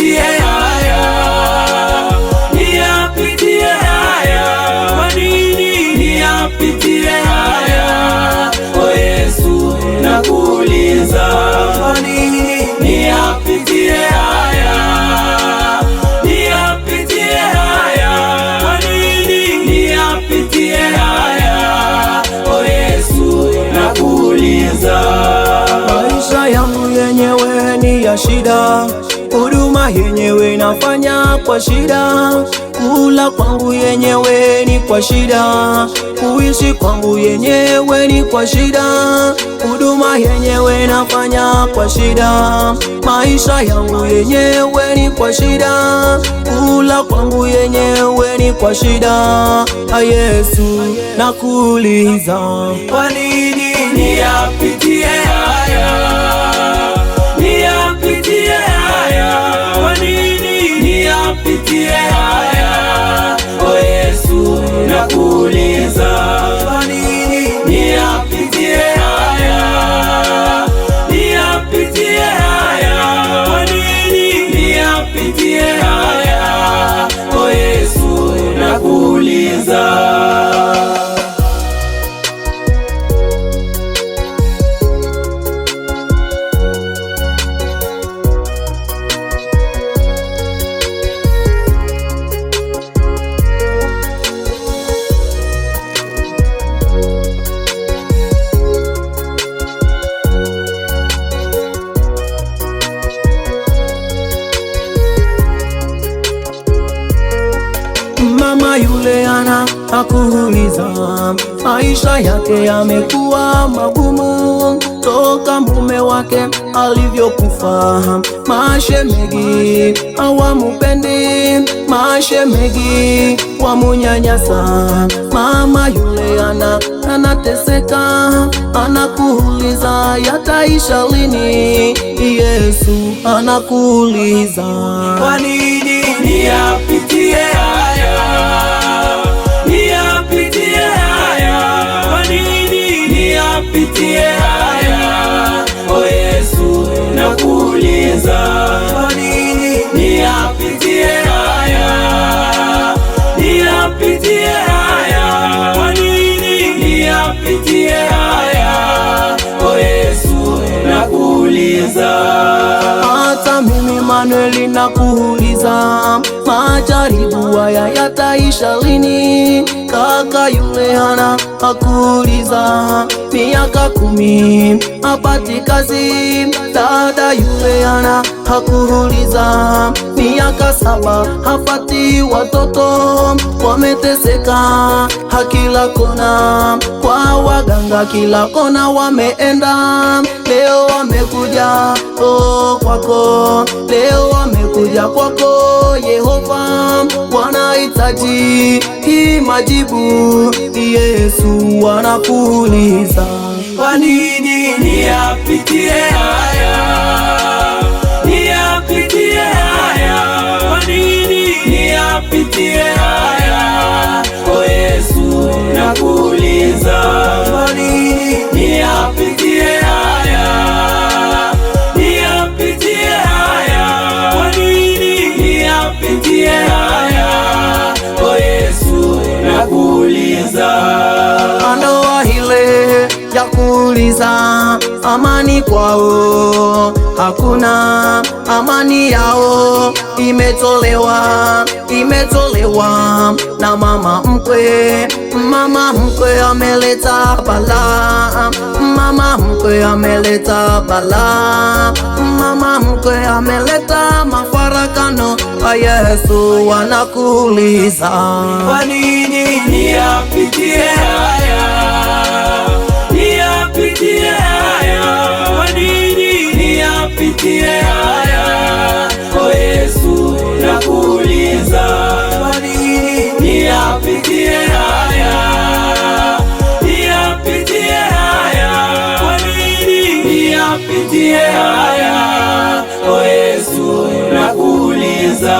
niyapitie haya, niyapitie haya, kwa nini niyapitie haya? O Yesu nakuuliza, kwa nini niyapitie haya, niyapitie haya, kwa nini niyapitie haya? O Yesu nakuuliza. Maisha yangu yenyewe ni ya shida, huduma yenyewe nafanya kwa shida, kula kwangu yenyewe ni kwa shida, kuishi kwangu yenyewe ni kwa shida, huduma yenyewe nafanya kwa shida, maisha yangu yenyewe ni kwa shida, kula kwangu yenyewe ni kwa shida. Yesu nakuuliza, kwa nini niyapitie haya, niyapitie haya, kwa nini niyapitie haya? O Yesu nakuuliza, kwa nini niyapitie haya, niyapitie haya, kwa nini niyapitie haya? O Yesu nakuuliza. mama yule hakuuliza, maisha yake yamekuwa magumu toka mume wake alivyokufa. Mashemegi hawamupendi, mashemegi wamunyanyasa. Mama yule anateseka, anakuuliza yataisha lini? Yesu anakuuliza, kwa nini niyapitie haya, niyapitie haya, kwa nini niyapitie haya? O Yesu nakuuliza, kwa nini niyapitie haya, niyapitie haya, kwa nini niyapitie haya? O Yesu nakuuliza. Hata mimi Manueli nakuuliza, majaribu haya yataisha lini? Kaka yule hakuuliza, miaka 10 hapati kazi. Dada yule hakuuliza, miaka 7 hapati watoto. Wameteseka kila kona, kwa waganga kila kona wameenda. Leo wamekuja kwako, leo wamekuja kwako Yehova, wanahitaji hii majibu. Yesu anakuuliza, kwa nini niyapitie haya, niyapitie haya, kwa nini niyapitie haya? O Yesu nakuuliza, kwa nini niyapitie haya, niyapitie haya, kwa nini niyapitie haya? O Yesu nakuuliza. ndoa ile ya kuuliza amani kwao hakuna, amani yao imetolewa na mama mkwe. Mama mkwe ameleta balaa, mama mkwe ameleta balaa, mama mkwe ameleta mafarakano. Yesu anakuuliza, kwa nini niyapitie haya, niyapitie haya, kwa nini niyapitie haya? O Yesu nakuuliza, kwa nini niyapitie haya, niyapitie haya, kwa nini niyapitie haya? O Yesu nakuuliza.